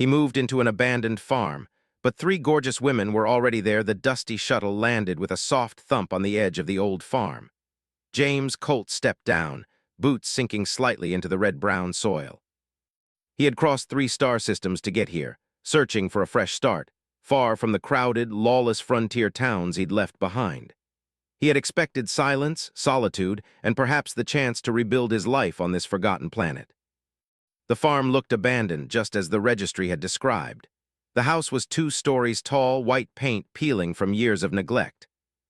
He moved into an abandoned farm, but three gorgeous women were already there. The dusty shuttle landed with a soft thump on the edge of the old farm. James Colt stepped down, boots sinking slightly into the red-brown soil. He had crossed 3 star systems to get here, searching for a fresh start, far from the crowded, lawless frontier towns he'd left behind. He had expected silence, solitude, and perhaps the chance to rebuild his life on this forgotten planet. The farm looked abandoned, just as the registry had described. The house was 2 stories tall, white paint peeling from years of neglect.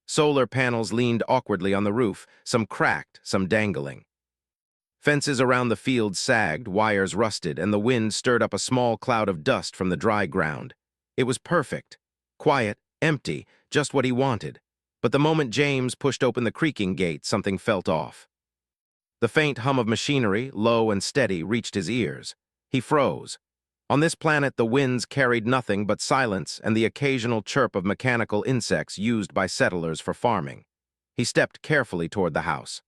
Solar panels leaned awkwardly on the roof, some cracked, some dangling. Fences around the field sagged, wires rusted, and the wind stirred up a small cloud of dust from the dry ground. It was perfect. Quiet, empty, just what he wanted. But the moment James pushed open the creaking gate, something felt off. The faint hum of machinery, low and steady, reached his ears. He froze. On this planet, the winds carried nothing but silence and the occasional chirp of mechanical insects used by settlers for farming. He stepped carefully toward the house.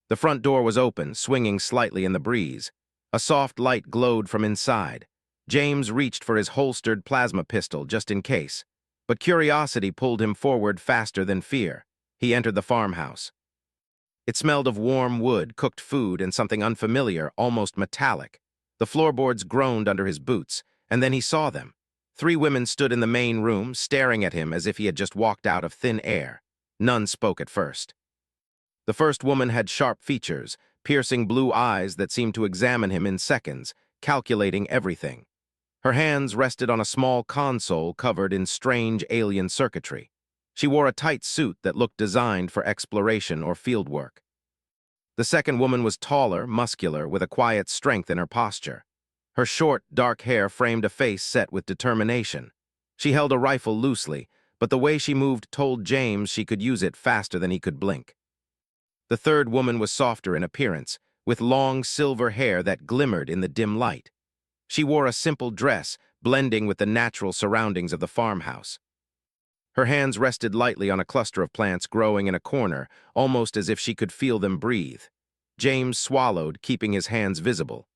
The front door was open, swinging slightly in the breeze. A soft light glowed from inside. James reached for his holstered plasma pistol just in case. But curiosity pulled him forward faster than fear. He entered the farmhouse. It smelled of warm wood, cooked food, and something unfamiliar, almost metallic. The floorboards groaned under his boots, and then he saw them. 3 women stood in the main room, staring at him as if he had just walked out of thin air. None spoke at first. The first woman had sharp features, piercing blue eyes that seemed to examine him in seconds, calculating everything. Her hands rested on a small console covered in strange alien circuitry. She wore a tight suit that looked designed for exploration or field work. The second woman was taller, muscular, with a quiet strength in her posture. Her short, dark hair framed a face set with determination. She held a rifle loosely, but the way she moved told James she could use it faster than he could blink. The third woman was softer in appearance, with long silver hair that glimmered in the dim light. She wore a simple dress, blending with the natural surroundings of the farmhouse. Her hands rested lightly on a cluster of plants growing in a corner, almost as if she could feel them breathe. James swallowed, keeping his hands visible.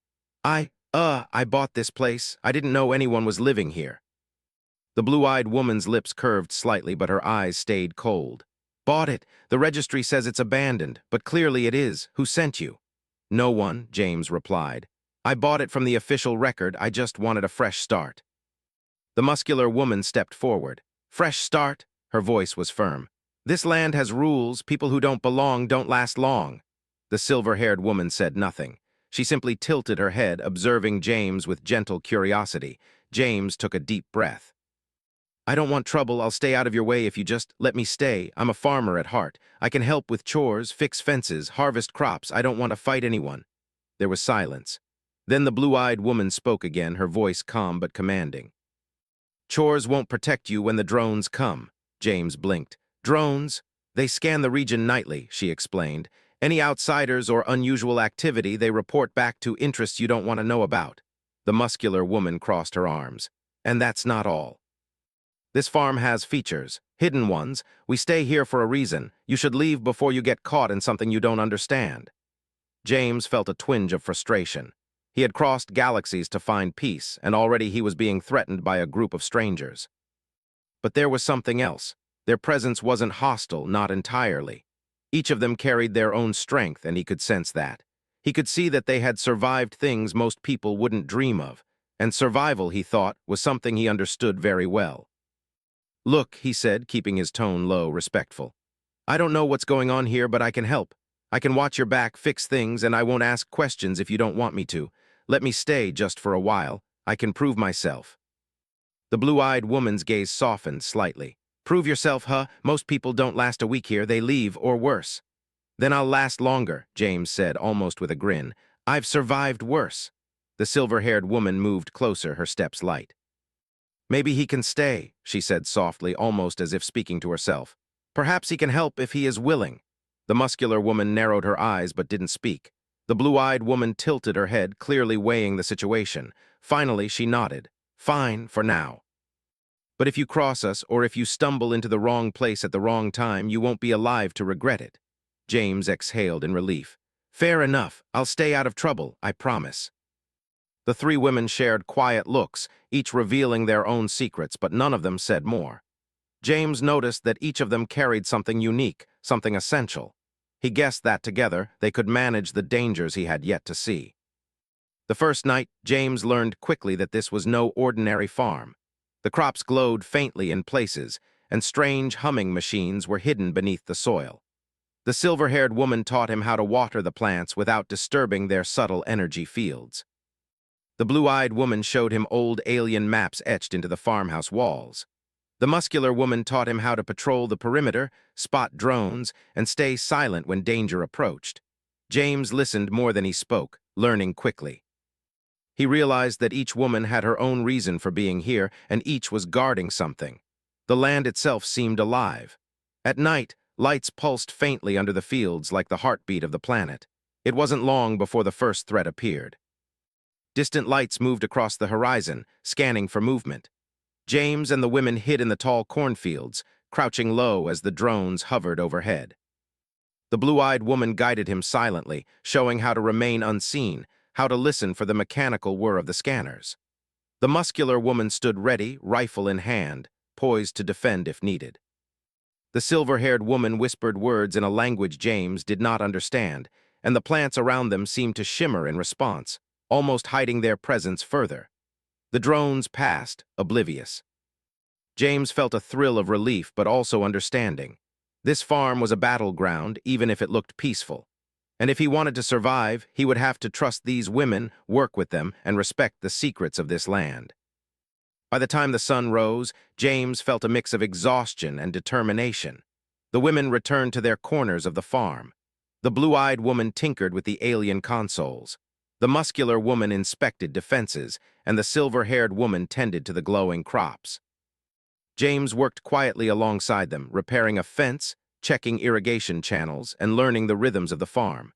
I bought this place. I didn't know anyone was living here." The blue-eyed woman's lips curved slightly, but her eyes stayed cold. "Bought it. The registry says it's abandoned, but clearly it is. Who sent you?" "No one," James replied. "I bought it from the official record. I just wanted a fresh start." The muscular woman stepped forward. "Fresh start?" Her voice was firm. "This land has rules. People who don't belong don't last long." The silver-haired woman said nothing. She simply tilted her head, observing James with gentle curiosity. James took a deep breath. "I don't want trouble. I'll stay out of your way if you just let me stay. I'm a farmer at heart. I can help with chores, fix fences, harvest crops. I don't want to fight anyone." There was silence. Then the blue-eyed woman spoke again, her voice calm but commanding. "Chores won't protect you when the drones come." James blinked. "Drones? They scan the region nightly," she explained. "Any outsiders or unusual activity, they report back to interests you don't want to know about." The muscular woman crossed her arms. "And that's not all. This farm has features, hidden ones. We stay here for a reason. You should leave before you get caught in something you don't understand." James felt a twinge of frustration. He had crossed galaxies to find peace, and already he was being threatened by a group of strangers. But there was something else. Their presence wasn't hostile, not entirely. Each of them carried their own strength, and he could sense that. He could see that they had survived things most people wouldn't dream of, and survival, he thought, was something he understood very well. "Look," he said, keeping his tone low, respectful. "I don't know what's going on here, but I can help. I can watch your back, fix things, and I won't ask questions if you don't want me to. Let me stay just for a while. I can prove myself." The blue-eyed woman's gaze softened slightly. "Prove yourself, huh? Most people don't last a week here. They leave, or worse." "Then I'll last longer," James said, almost with a grin. "I've survived worse." The silver-haired woman moved closer, her steps light. "Maybe he can stay," she said softly, almost as if speaking to herself. "Perhaps he can help if he is willing." The muscular woman narrowed her eyes but didn't speak. The blue-eyed woman tilted her head, clearly weighing the situation. Finally, she nodded. "Fine, for now. But if you cross us, or if you stumble into the wrong place at the wrong time, you won't be alive to regret it." James exhaled in relief. "Fair enough. I'll stay out of trouble, I promise." The three women shared quiet looks, each revealing their own secrets, but none of them said more. James noticed that each of them carried something unique, something essential. He guessed that together they could manage the dangers he had yet to see. The first night, James learned quickly that this was no ordinary farm. The crops glowed faintly in places, and strange humming machines were hidden beneath the soil. The silver-haired woman taught him how to water the plants without disturbing their subtle energy fields. The blue-eyed woman showed him old alien maps etched into the farmhouse walls. The muscular woman taught him how to patrol the perimeter, spot drones, and stay silent when danger approached. James listened more than he spoke, learning quickly. He realized that each woman had her own reason for being here, and each was guarding something. The land itself seemed alive. At night, lights pulsed faintly under the fields like the heartbeat of the planet. It wasn't long before the first threat appeared. Distant lights moved across the horizon, scanning for movement. James and the women hid in the tall cornfields, crouching low as the drones hovered overhead. The blue-eyed woman guided him silently, showing how to remain unseen, how to listen for the mechanical whir of the scanners. The muscular woman stood ready, rifle in hand, poised to defend if needed. The silver-haired woman whispered words in a language James did not understand, and the plants around them seemed to shimmer in response, almost hiding their presence further. The drones passed, oblivious. James felt a thrill of relief but also understanding. This farm was a battleground, even if it looked peaceful. And if he wanted to survive, he would have to trust these women, work with them, and respect the secrets of this land. By the time the sun rose, James felt a mix of exhaustion and determination. The women returned to their corners of the farm. The blue-eyed woman tinkered with the alien consoles. The muscular woman inspected defenses, and the silver-haired woman tended to the glowing crops. James worked quietly alongside them, repairing a fence, checking irrigation channels, and learning the rhythms of the farm.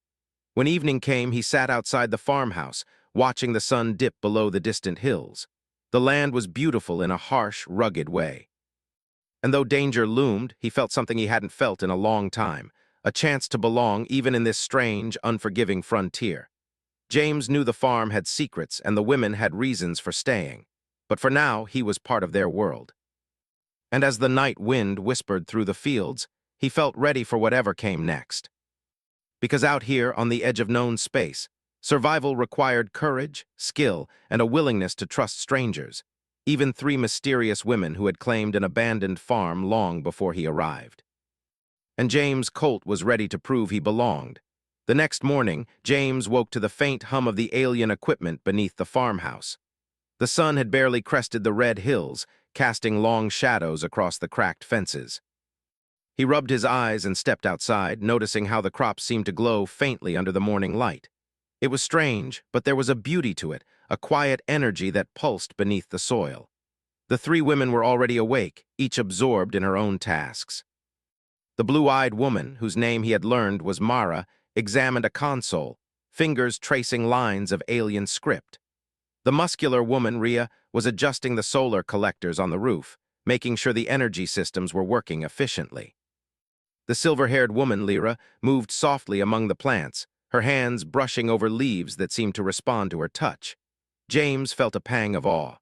When evening came, he sat outside the farmhouse, watching the sun dip below the distant hills. The land was beautiful in a harsh, rugged way. And though danger loomed, he felt something he hadn't felt in a long time, a chance to belong even in this strange, unforgiving frontier. James knew the farm had secrets and the women had reasons for staying, but for now he was part of their world. And as the night wind whispered through the fields, he felt ready for whatever came next. Because out here, on the edge of known space, survival required courage, skill, and a willingness to trust strangers, even three mysterious women who had claimed an abandoned farm long before he arrived. And James Colt was ready to prove he belonged. The next morning, James woke to the faint hum of the alien equipment beneath the farmhouse. The sun had barely crested the red hills, casting long shadows across the cracked fences. He rubbed his eyes and stepped outside, noticing how the crops seemed to glow faintly under the morning light. It was strange, but there was a beauty to it, a quiet energy that pulsed beneath the soil. The three women were already awake, each absorbed in her own tasks. The blue-eyed woman, whose name he had learned was Mara, examined a console, fingers tracing lines of alien script. The muscular woman, Rhea, was adjusting the solar collectors on the roof, making sure the energy systems were working efficiently. The silver-haired woman, Lyra, moved softly among the plants, her hands brushing over leaves that seemed to respond to her touch. James felt a pang of awe.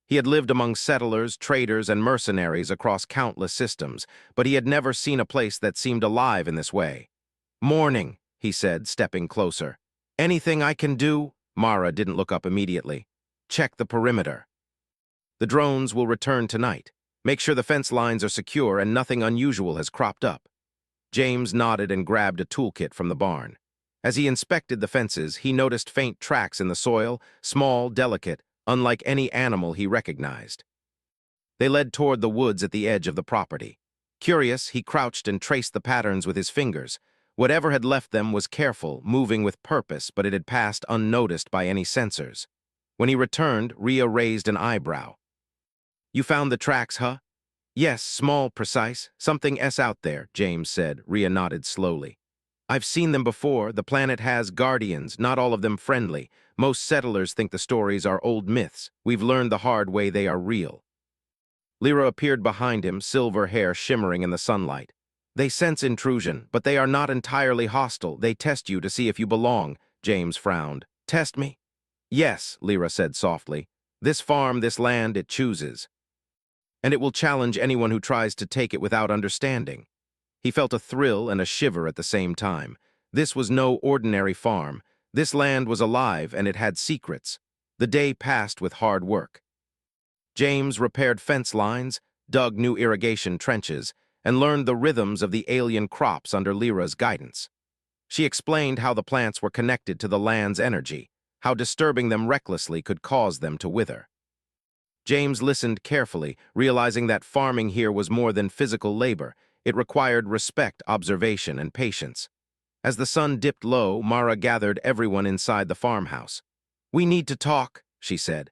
He had lived among settlers, traders, and mercenaries across countless systems, but he had never seen a place that seemed alive in this way. "Morning," he said, stepping closer. "Anything I can do?" Mara didn't look up immediately. "Check the perimeter. The drones will return tonight. Make sure the fence lines are secure and nothing unusual has cropped up." James nodded and grabbed a toolkit from the barn. As he inspected the fences, he noticed faint tracks in the soil, small, delicate, unlike any animal he recognized. They led toward the woods at the edge of the property. Curious, he crouched and traced the patterns with his fingers. Whatever had left them was careful, moving with purpose, but it had passed unnoticed by any sensors. When he returned, Rhea raised an eyebrow. "You found the tracks, huh?" "Yes, small, precise. Something S out there," James said. Rhea nodded slowly. "I've seen them before. The planet has guardians, not all of them friendly. Most settlers think the stories are old myths. We've learned the hard way they are real." Lyra appeared behind him, silver hair shimmering in the sunlight. "They sense intrusion, but they are not entirely hostile. They test you to see if you belong," James frowned. "Test me?" Yes, Lyra said softly. This farm, this land, it chooses. And it will challenge anyone who tries to take it without understanding. He felt a thrill and a shiver at the same time. This was no ordinary farm. This land was alive and it had secrets. The day passed with hard work. James repaired fence lines, dug new irrigation trenches, and learned the rhythms of the alien crops under Lyra's guidance. She explained how the plants were connected to the land's energy, how disturbing them recklessly could cause them to wither. James listened carefully, realizing that farming here was more than physical labor. It required respect, observation, and patience. As the sun dipped low, Mara gathered everyone inside the farmhouse. "We need to talk," she said.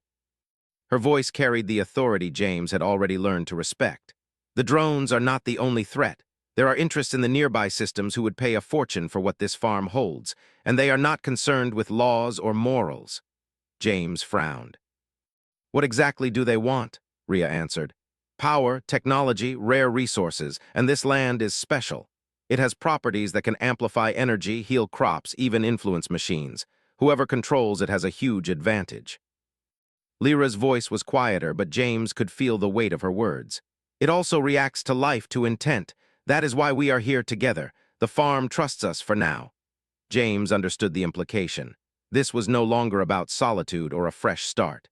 Her voice carried the authority James had already learned to respect. "The drones are not the only threat. There are interests in the nearby systems who would pay a fortune for what this farm holds, and they are not concerned with laws or morals." James frowned. "What exactly do they want?" Rhea answered. "Power, technology, rare resources, and this land is special. It has properties that can amplify energy, heal crops, even influence machines. Whoever controls it has a huge advantage." Lyra's voice was quieter, but James could feel the weight of her words. "It also reacts to life, to intent. That is why we are here together. The farm trusts us for now." James understood the implication. This was no longer about solitude or a fresh start.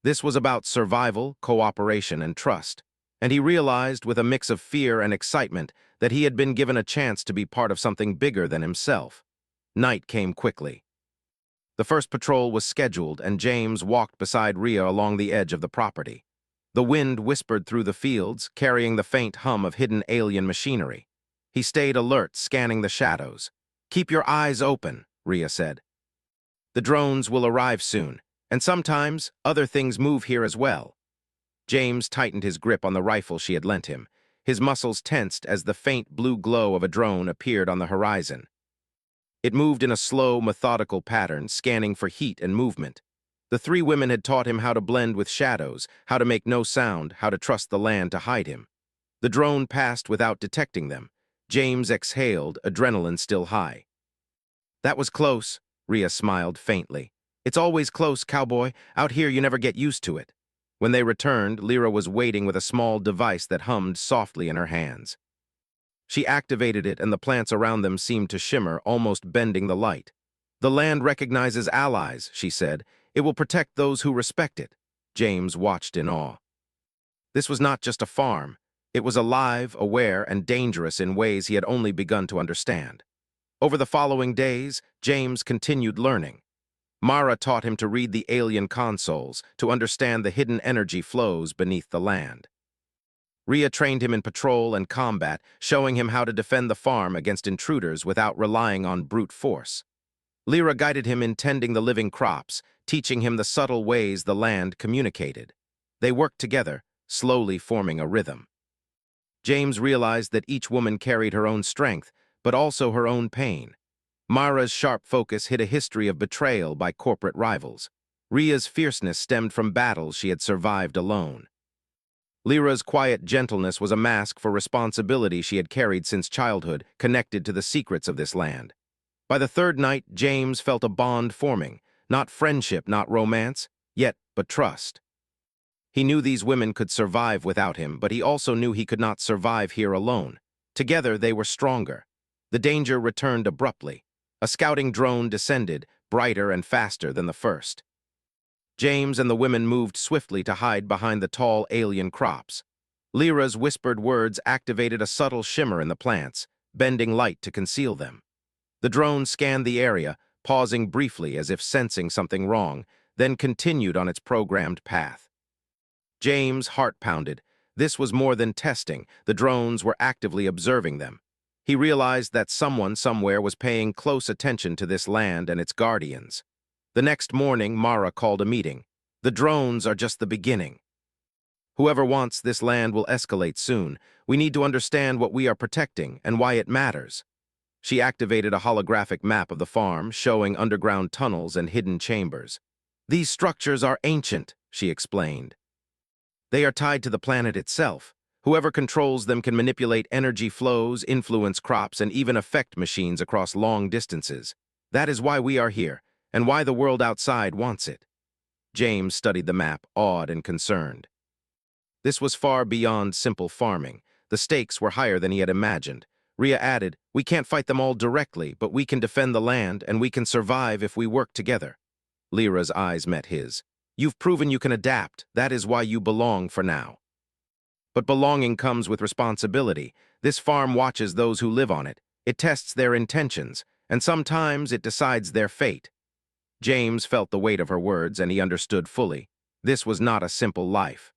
This was about survival, cooperation, and trust. And he realized, with a mix of fear and excitement, that he had been given a chance to be part of something bigger than himself. Night came quickly. The first patrol was scheduled, and James walked beside Rhea along the edge of the property. The wind whispered through the fields, carrying the faint hum of hidden alien machinery. He stayed alert, scanning the shadows. "Keep your eyes open," Rhea said. "The drones will arrive soon, and sometimes other things move here as well." James tightened his grip on the rifle she had lent him. His muscles tensed as the faint blue glow of a drone appeared on the horizon. It moved in a slow, methodical pattern, scanning for heat and movement. The three women had taught him how to blend with shadows, how to make no sound, how to trust the land to hide him. The drone passed without detecting them. James exhaled, adrenaline still high. "That was close," Rhea smiled faintly. "It's always close, Cowboy. Out here you never get used to it." When they returned, Lyra was waiting with a small device that hummed softly in her hands. She activated it, and the plants around them seemed to shimmer, almost bending the light. "The land recognizes allies," she said. "It will protect those who respect it." James watched in awe. This was not just a farm. It was alive, aware, and dangerous in ways he had only begun to understand. Over the following days, James continued learning. Mara taught him to read the alien consoles, to understand the hidden energy flows beneath the land. Rhea trained him in patrol and combat, showing him how to defend the farm against intruders without relying on brute force. Lyra guided him in tending the living crops, teaching him the subtle ways the land communicated. They worked together, slowly forming a rhythm. James realized that each woman carried her own strength, but also her own pain. Mara's sharp focus hid a history of betrayal by corporate rivals. Rhea's fierceness stemmed from battles she had survived alone. Lyra's quiet gentleness was a mask for responsibility she had carried since childhood, connected to the secrets of this land. By the third night, James felt a bond forming, not friendship, not romance, but trust. He knew these women could survive without him, but he also knew he could not survive here alone. Together, they were stronger. The danger returned abruptly. A scouting drone descended, brighter and faster than the first. James and the women moved swiftly to hide behind the tall alien crops. Lyra's whispered words activated a subtle shimmer in the plants, bending light to conceal them. The drone scanned the area, pausing briefly as if sensing something wrong, then continued on its programmed path. James' heart pounded. This was more than testing. The drones were actively observing them. He realized that someone somewhere was paying close attention to this land and its guardians. The next morning, Mara called a meeting. "The drones are just the beginning. Whoever wants this land will escalate soon. We need to understand what we are protecting and why it matters." She activated a holographic map of the farm, showing underground tunnels and hidden chambers. "These structures are ancient," she explained. "They are tied to the planet itself. Whoever controls them can manipulate energy flows, influence crops, and even affect machines across long distances. That is why we are here, and why the world outside wants it. James studied the map, awed and concerned. This was far beyond simple farming. The stakes were higher than he had imagined. Rhea added, "We can't fight them all directly, but we can defend the land, and we can survive if we work together." Lyra's eyes met his. "You've proven you can adapt. That is why you belong for now." But belonging comes with responsibility. This farm watches those who live on it. It tests their intentions, and sometimes it decides their fate. James felt the weight of her words, and he understood fully. This was not a simple life.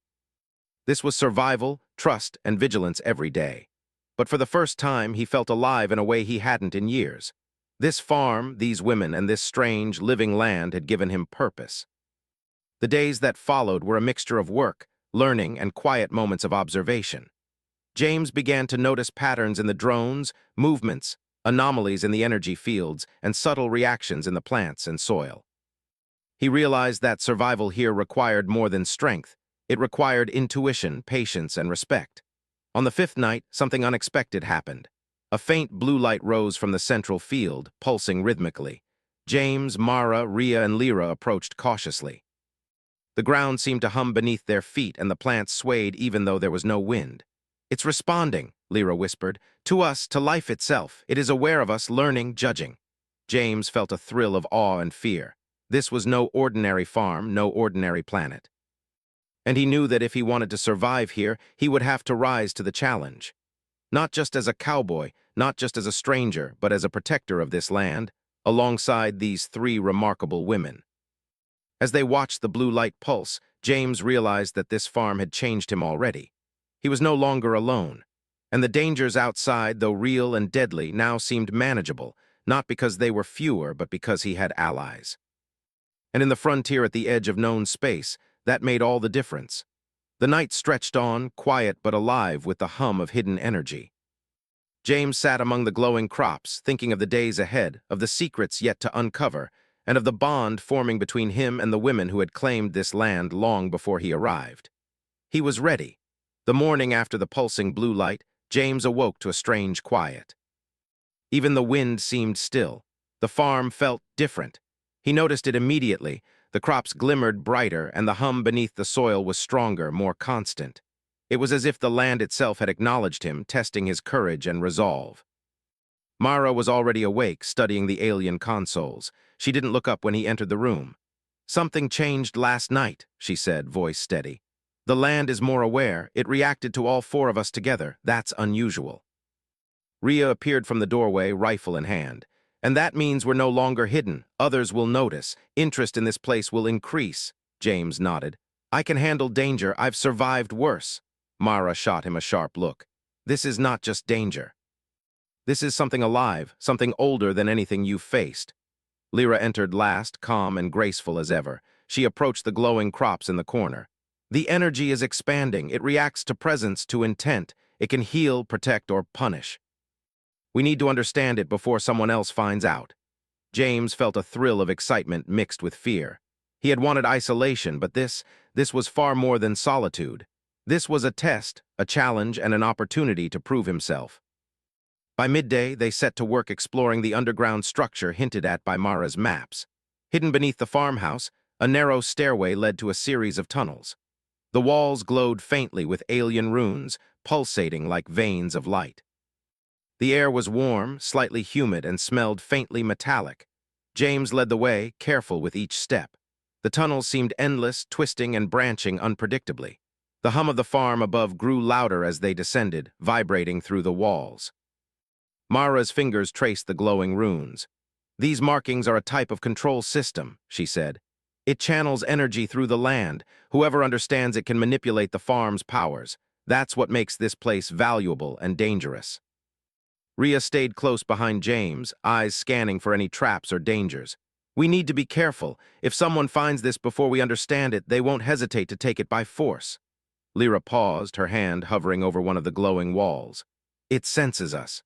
This was survival, trust, and vigilance every day. But for the first time, he felt alive in a way he hadn't in years. This farm, these women, and this strange, living land had given him purpose. The days that followed were a mixture of work, learning, and quiet moments of observation. James began to notice patterns in the drones, movements, anomalies in the energy fields, and subtle reactions in the plants and soil. He realized that survival here required more than strength. It required intuition, patience, and respect. On the fifth night, something unexpected happened. A faint blue light rose from the central field, pulsing rhythmically. James, Mara, Rhea, and Lyra approached cautiously. The ground seemed to hum beneath their feet, and the plants swayed even though there was no wind. "It's responding," Lyra whispered. "To us, to life itself. It is aware of us, learning, judging." James felt a thrill of awe and fear. This was no ordinary farm, no ordinary planet. And he knew that if he wanted to survive here, he would have to rise to the challenge. Not just as a cowboy, not just as a stranger, but as a protector of this land, alongside these three remarkable women. As they watched the blue light pulse, James realized that this farm had changed him already. He was no longer alone, and the dangers outside, though real and deadly, now seemed manageable, not because they were fewer, but because he had allies. And in the frontier at the edge of known space, that made all the difference. The night stretched on, quiet but alive with the hum of hidden energy. James sat among the glowing crops, thinking of the days ahead, of the secrets yet to uncover, and of the bond forming between him and the women who had claimed this land long before he arrived. He was ready. The morning after the pulsing blue light, James awoke to a strange quiet. Even the wind seemed still. The farm felt different. He noticed it immediately. The crops glimmered brighter, and the hum beneath the soil was stronger, more constant. It was as if the land itself had acknowledged him, testing his courage and resolve. Mara was already awake, studying the alien consoles. She didn't look up when he entered the room. "Something changed last night," she said, voice steady. "The land is more aware. It reacted to all four of us together. That's unusual." Rhea appeared from the doorway, rifle in hand. "And that means we're no longer hidden. Others will notice. Interest in this place will increase." James nodded. "I can handle danger. I've survived worse." Mara shot him a sharp look. "This is not just danger. This is something alive, something older than anything you've faced." Lyra entered last, calm and graceful as ever. She approached the glowing crops in the corner. "The energy is expanding. It reacts to presence, to intent. It can heal, protect, or punish. We need to understand it before someone else finds out." James felt a thrill of excitement mixed with fear. He had wanted isolation, but this was far more than solitude. This was a test, a challenge, and an opportunity to prove himself. By midday, they set to work exploring the underground structure hinted at by Mara's maps. Hidden beneath the farmhouse, a narrow stairway led to a series of tunnels. The walls glowed faintly with alien runes, pulsating like veins of light. The air was warm, slightly humid, and smelled faintly metallic. James led the way, careful with each step. The tunnels seemed endless, twisting and branching unpredictably. The hum of the farm above grew louder as they descended, vibrating through the walls. Mara's fingers traced the glowing runes. "These markings are a type of control system," she said. "It channels energy through the land. Whoever understands it can manipulate the farm's powers. That's what makes this place valuable and dangerous." Rhea stayed close behind James, eyes scanning for any traps or dangers. "We need to be careful. If someone finds this before we understand it, they won't hesitate to take it by force." Lyra paused, her hand hovering over one of the glowing walls. "It senses us.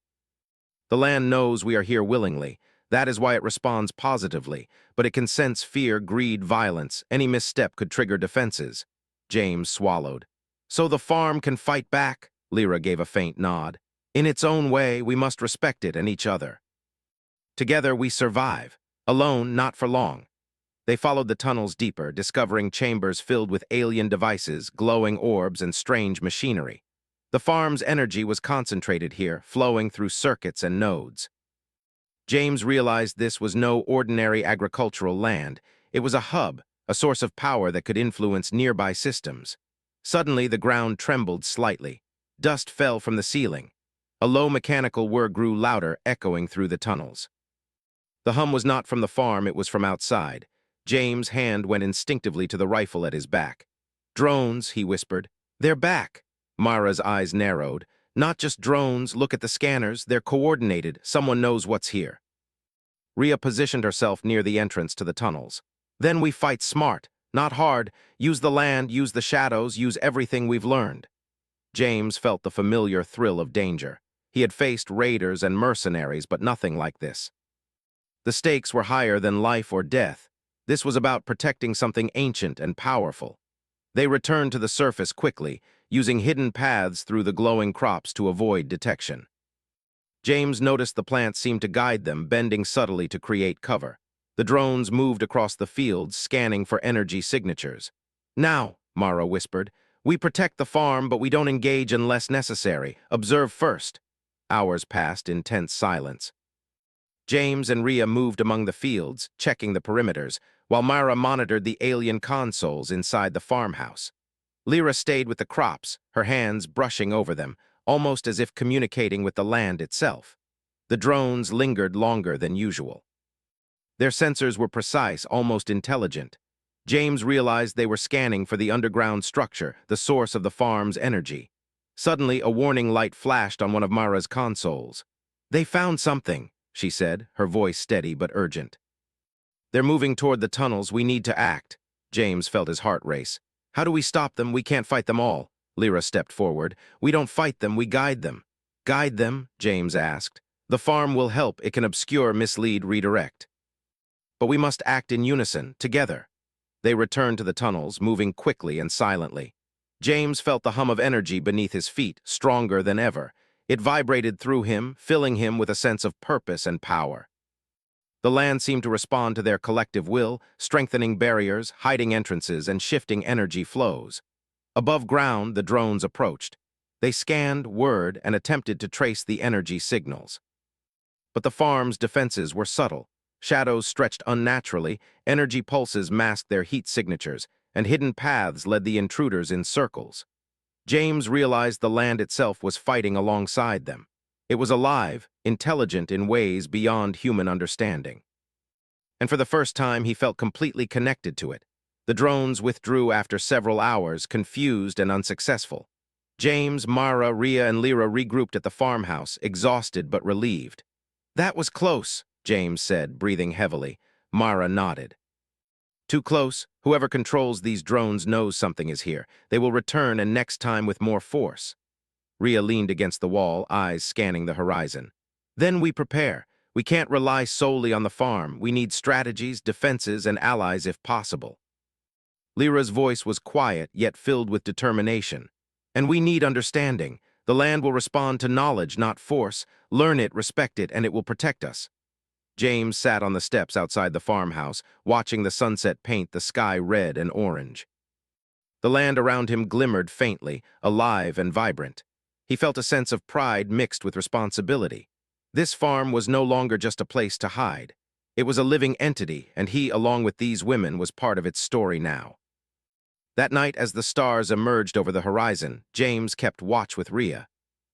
The land knows we are here willingly. That is why it responds positively, but it can sense fear, greed, violence. Any misstep could trigger defenses." James swallowed. "So the farm can fight back?" Lyra gave a faint nod. "In its own way, we must respect it and each other. Together we survive. Alone, not for long. They followed the tunnels deeper, discovering chambers filled with alien devices, glowing orbs, and strange machinery. The farm's energy was concentrated here, flowing through circuits and nodes. James realized this was no ordinary agricultural land. It was a hub, a source of power that could influence nearby systems. Suddenly, the ground trembled slightly. Dust fell from the ceiling. A low mechanical whir grew louder, echoing through the tunnels. The hum was not from the farm, it was from outside. James' hand went instinctively to the rifle at his back. "Drones," he whispered. "They're back." Mara's eyes narrowed. "Not just drones, look at the scanners. They're coordinated. Someone knows what's here." Rhea positioned herself near the entrance to the tunnels. "Then we fight smart, not hard. Use the land, use the shadows, use everything we've learned." James felt the familiar thrill of danger. He had faced raiders and mercenaries, but nothing like this. The stakes were higher than life or death. This was about protecting something ancient and powerful. They returned to the surface quickly, using hidden paths through the glowing crops to avoid detection. James noticed the plants seemed to guide them, bending subtly to create cover. The drones moved across the fields, scanning for energy signatures. "Now," Mara whispered, "we protect the farm, but we don't engage unless necessary. Observe first." Hours passed in tense silence. James and Rhea moved among the fields, checking the perimeters, while Myra monitored the alien consoles inside the farmhouse. Lyra stayed with the crops, her hands brushing over them, almost as if communicating with the land itself. The drones lingered longer than usual. Their sensors were precise, almost intelligent. James realized they were scanning for the underground structure, the source of the farm's energy. Suddenly, a warning light flashed on one of Myra's consoles. "They found something," she said, her voice steady but urgent. "They're moving toward the tunnels. We need to act." James felt his heart race. "How do we stop them? We can't fight them all." Lyra stepped forward. "We don't fight them, we guide them." "Guide them?" James asked. "The farm will help. It can obscure, mislead, redirect. But we must act in unison, together." They returned to the tunnels, moving quickly and silently. James felt the hum of energy beneath his feet, stronger than ever. It vibrated through him, filling him with a sense of purpose and power. The land seemed to respond to their collective will, strengthening barriers, hiding entrances, and shifting energy flows. Above ground, the drones approached. They scanned, whirred, and attempted to trace the energy signals. But the farm's defenses were subtle. Shadows stretched unnaturally, energy pulses masked their heat signatures, and hidden paths led the intruders in circles. James realized the land itself was fighting alongside them. It was alive, intelligent in ways beyond human understanding. And for the first time, he felt completely connected to it. The drones withdrew after several hours, confused and unsuccessful. James, Mara, Rhea, and Lyra regrouped at the farmhouse, exhausted but relieved. "That was close," James said, breathing heavily. Mara nodded. "Too close. Whoever controls these drones knows something is here. They will return, and next time with more force." Rhea leaned against the wall, eyes scanning the horizon. "Then we prepare. We can't rely solely on the farm. We need strategies, defenses, and allies if possible." Lyra's voice was quiet, yet filled with determination. "And we need understanding. The land will respond to knowledge, not force. Learn it, respect it, and it will protect us." James sat on the steps outside the farmhouse, watching the sunset paint the sky red and orange. The land around him glimmered faintly, alive and vibrant. He felt a sense of pride mixed with responsibility. This farm was no longer just a place to hide. It was a living entity, and he, along with these women, was part of its story now. That night, as the stars emerged over the horizon, James kept watch with Rhea.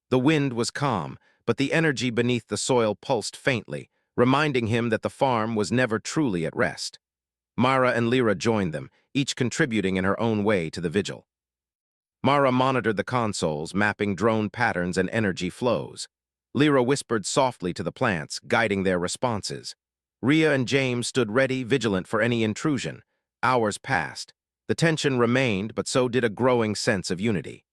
The wind was calm, but the energy beneath the soil pulsed faintly, reminding him that the farm was never truly at rest. Mara and Lyra joined them, each contributing in her own way to the vigil. Mara monitored the consoles, mapping drone patterns and energy flows. Lyra whispered softly to the plants, guiding their responses. Rhea and James stood ready, vigilant for any intrusion. Hours passed. The tension remained, but so did a growing sense of unity.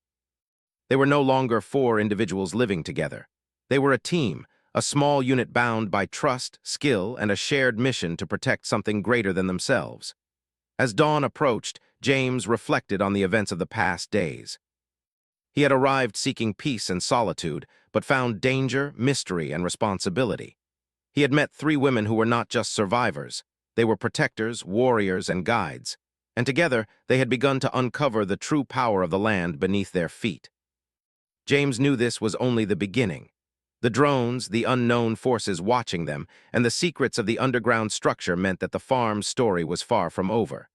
They were no longer four individuals living together. They were a team, a small unit bound by trust, skill, and a shared mission to protect something greater than themselves. As dawn approached, James reflected on the events of the past days. He had arrived seeking peace and solitude, but found danger, mystery, and responsibility. He had met 3 women who were not just survivors. They were protectors, warriors, and guides. And together, they had begun to uncover the true power of the land beneath their feet. James knew this was only the beginning. The drones, the unknown forces watching them, and the secrets of the underground structure meant that the farm's story was far from over.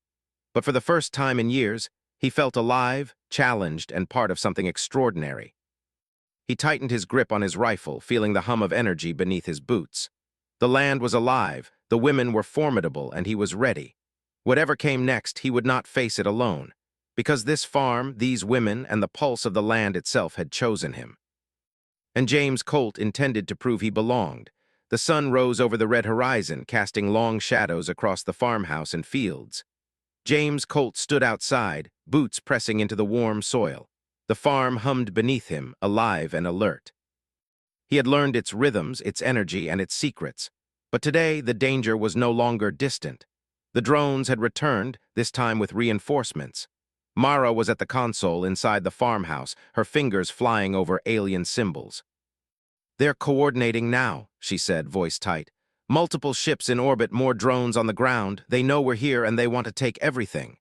But for the first time in years, he felt alive, challenged, and part of something extraordinary. He tightened his grip on his rifle, feeling the hum of energy beneath his boots. The land was alive, the women were formidable, and he was ready. Whatever came next, he would not face it alone, because this farm, these women, and the pulse of the land itself had chosen him. And James Colt intended to prove he belonged. The sun rose over the red horizon, casting long shadows across the farmhouse and fields. James Colt stood outside, boots pressing into the warm soil. The farm hummed beneath him, alive and alert. He had learned its rhythms, its energy, and its secrets. But today, the danger was no longer distant. The drones had returned, this time with reinforcements. Mara was at the console inside the farmhouse, her fingers flying over alien symbols. "They're coordinating now," she said, voice tight. "Multiple ships in orbit, more drones on the ground. They know we're here and they want to take everything."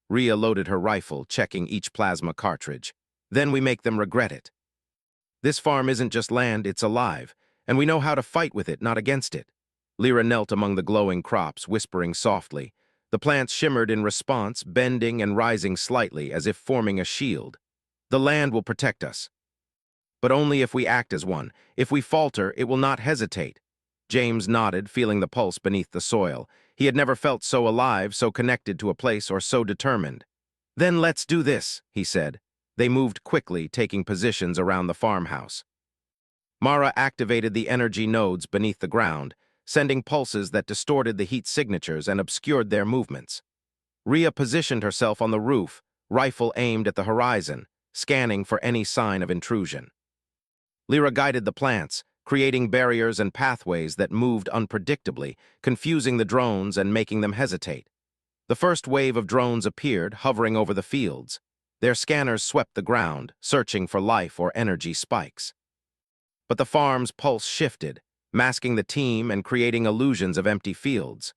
Rhea loaded her rifle, checking each plasma cartridge. "Then we make them regret it. This farm isn't just land, it's alive, and we know how to fight with it, not against it." Lyra knelt among the glowing crops, whispering softly. The plants shimmered in response, bending and rising slightly, as if forming a shield. "The land will protect us. But only if we act as one. If we falter, it will not hesitate." James nodded, feeling the pulse beneath the soil. He had never felt so alive, so connected to a place, or so determined. "Then let's do this," he said. They moved quickly, taking positions around the farmhouse. Mara activated the energy nodes beneath the ground, sending pulses that distorted the heat signatures and obscured their movements. Rhea positioned herself on the roof, rifle aimed at the horizon, scanning for any sign of intrusion. Lyra guided the plants, creating barriers and pathways that moved unpredictably, confusing the drones and making them hesitate. The first wave of drones appeared, hovering over the fields. Their scanners swept the ground, searching for life or energy spikes. But the farm's pulse shifted, masking the team and creating illusions of empty fields.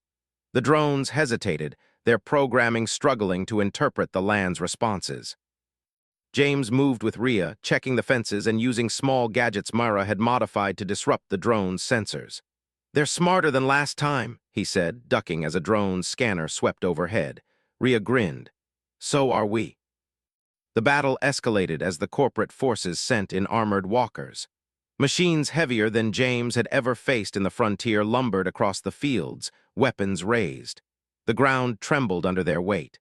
The drones hesitated, their programming struggling to interpret the land's responses. James moved with Rhea, checking the fences and using small gadgets Mara had modified to disrupt the drone's sensors. "They're smarter than last time," he said, ducking as a drone's scanner swept overhead. Rhea grinned. "So are we." The battle escalated as the corporate forces sent in armored walkers. Machines heavier than James had ever faced in the frontier lumbered across the fields, weapons raised. The ground trembled under their weight.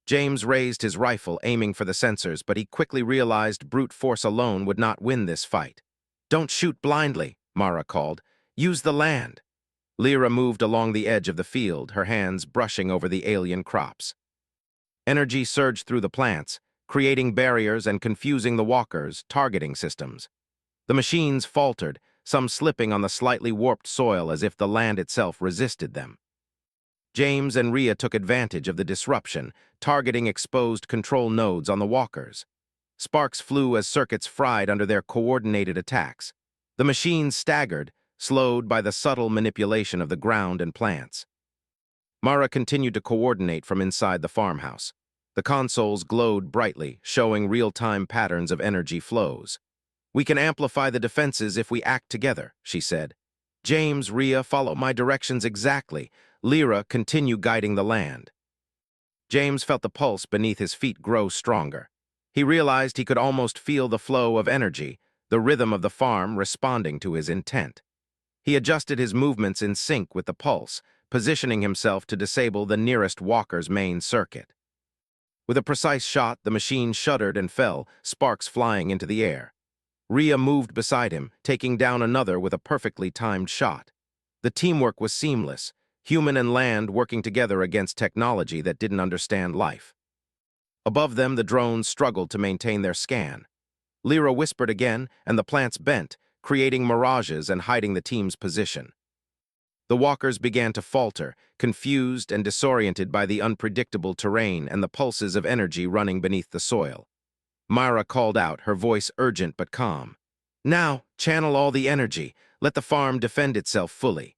James raised his rifle, aiming for the sensors, but he quickly realized brute force alone would not win this fight. "Don't shoot blindly," Mara called. "Use the land." Lyra moved along the edge of the field, her hands brushing over the alien crops. Energy surged through the plants, creating barriers and confusing the walkers' targeting systems. The machines faltered, some slipping on the slightly warped soil as if the land itself resisted them. James and Rhea took advantage of the disruption, targeting exposed control nodes on the walkers. Sparks flew as circuits fried under their coordinated attacks. The machines staggered, slowed by the subtle manipulation of the ground and plants. Mara continued to coordinate from inside the farmhouse. The consoles glowed brightly, showing real-time patterns of energy flows. "We can amplify the defenses if we act together," she said. "James, Rhea, follow my directions exactly. Lyra, continue guiding the land." James felt the pulse beneath his feet grow stronger. He realized he could almost feel the flow of energy, the rhythm of the farm responding to his intent. He adjusted his movements in sync with the pulse, positioning himself to disable the nearest walker's main circuit. With a precise shot, the machine shuddered and fell, sparks flying into the air. Rhea moved beside him, taking down another with a perfectly timed shot. The teamwork was seamless, human and land working together against technology that didn't understand life. Above them, the drones struggled to maintain their scan. Lyra whispered again, and the plants bent, creating mirages and hiding the team's position. The walkers began to falter, confused and disoriented by the unpredictable terrain and the pulses of energy running beneath the soil. Myra called out, her voice urgent but calm. Now, channel all the energy. Let the farm defend itself fully.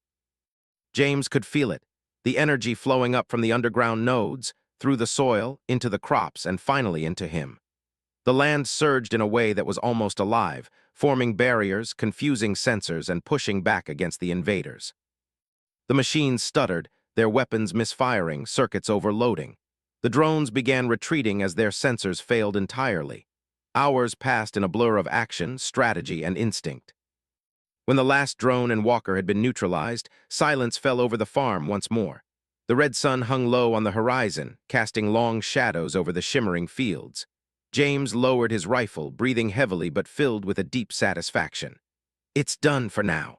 James could feel it, the energy flowing up from the underground nodes, through the soil, into the crops, and finally into him. The land surged in a way that was almost alive, forming barriers, confusing sensors, and pushing back against the invaders. The machines stuttered, their weapons misfiring, circuits overloading. The drones began retreating as their sensors failed entirely. Hours passed in a blur of action, strategy, and instinct. When the last drone and walker had been neutralized, silence fell over the farm once more. The red sun hung low on the horizon, casting long shadows over the shimmering fields. James lowered his rifle, breathing heavily but filled with a deep satisfaction. It's done for now.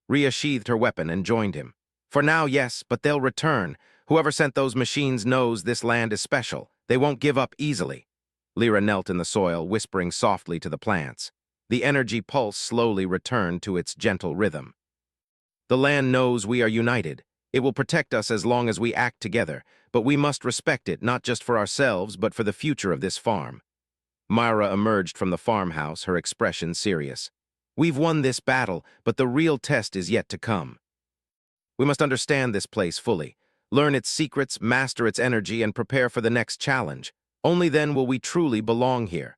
Rhea sheathed her weapon and joined him. For now, yes, but they'll return. Whoever sent those machines knows this land is special. They won't give up easily. Lyra knelt in the soil, whispering softly to the plants. The energy pulse slowly returned to its gentle rhythm. The land knows we are united. It will protect us as long as we act together, but we must respect it not just for ourselves but for the future of this farm. Myra emerged from the farmhouse, her expression serious. We've won this battle, but the real test is yet to come. We must understand this place fully, learn its secrets, master its energy, and prepare for the next challenge. Only then will we truly belong here.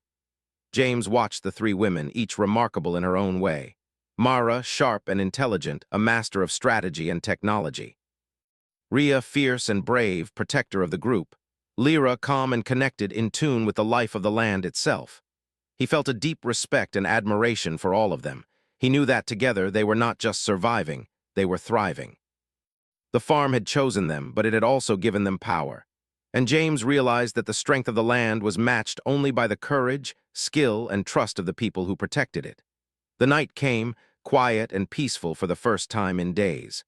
James watched the three women, each remarkable in her own way. Mara, sharp and intelligent, a master of strategy and technology. Rhea, fierce and brave, protector of the group. Lyra, calm and connected, in tune with the life of the land itself. He felt a deep respect and admiration for all of them. He knew that together they were not just surviving, they were thriving. The farm had chosen them, but it had also given them power. And James realized that the strength of the land was matched only by the courage, skill, and trust of the people who protected it. The night came, quiet and peaceful for the first time in days.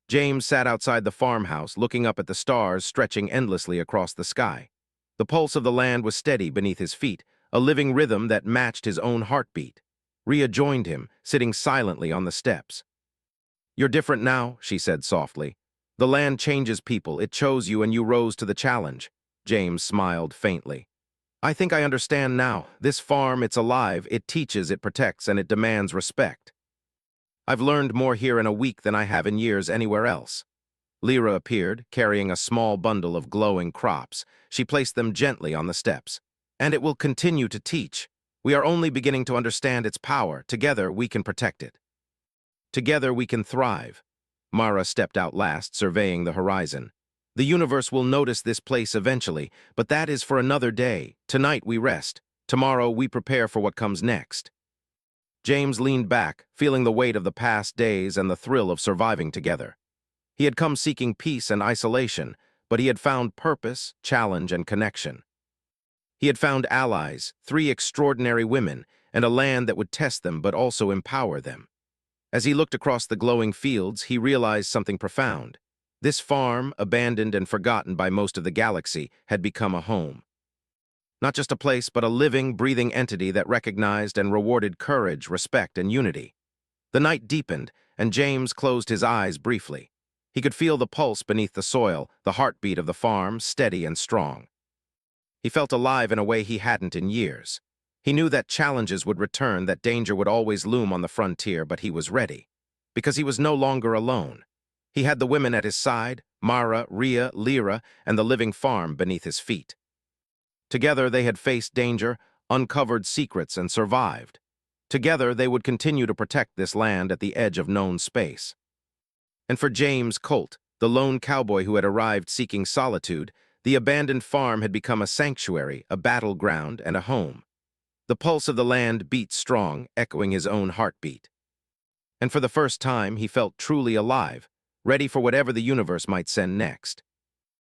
James sat outside the farmhouse, looking up at the stars stretching endlessly across the sky. The pulse of the land was steady beneath his feet, a living rhythm that matched his own heartbeat. Rhea joined him, sitting silently on the steps. "You're different now," she said softly. "The land changes people. It chose you and you rose to the challenge." James smiled faintly. "I think I understand now. This farm, it's alive, it teaches, it protects, and it demands respect. I've learned more here in a week than I have in years anywhere else." Lyra appeared, carrying a small bundle of glowing crops. She placed them gently on the steps. "And it will continue to teach. We are only beginning to understand its power. Together, we can protect it. Together, we can thrive." Mara stepped out last, surveying the horizon. "The universe will notice this place eventually, but that is for another day. Tonight, we rest. Tomorrow, we prepare for what comes next." James leaned back, feeling the weight of the past days and the thrill of surviving together. He had come seeking peace and isolation, but he had found purpose, challenge, and connection. He had found allies, three extraordinary women, and a land that would test them but also empower them. As he looked across the glowing fields, he realized something profound. This farm, abandoned and forgotten by most of the galaxy, had become a home. Not just a place, but a living, breathing entity that recognized and rewarded courage, respect, and unity. The night deepened, and James closed his eyes briefly. He could feel the pulse beneath the soil, the heartbeat of the farm, steady and strong. He felt alive in a way he hadn't in years. He knew that challenges would return, that danger would always loom on the frontier, but he was ready. Because he was no longer alone. He had the women at his side, Mara, Rhea, Lyra, and the living farm beneath his feet. Together they had faced danger, uncovered secrets, and survived. Together they would continue to protect this land at the edge of known space. And for James Colt, the lone cowboy who had arrived seeking solitude, the abandoned farm had become a sanctuary, a battleground, and a home. The pulse of the land beat strong, echoing his own heartbeat. And for the first time, he felt truly alive, ready for whatever the universe might send next.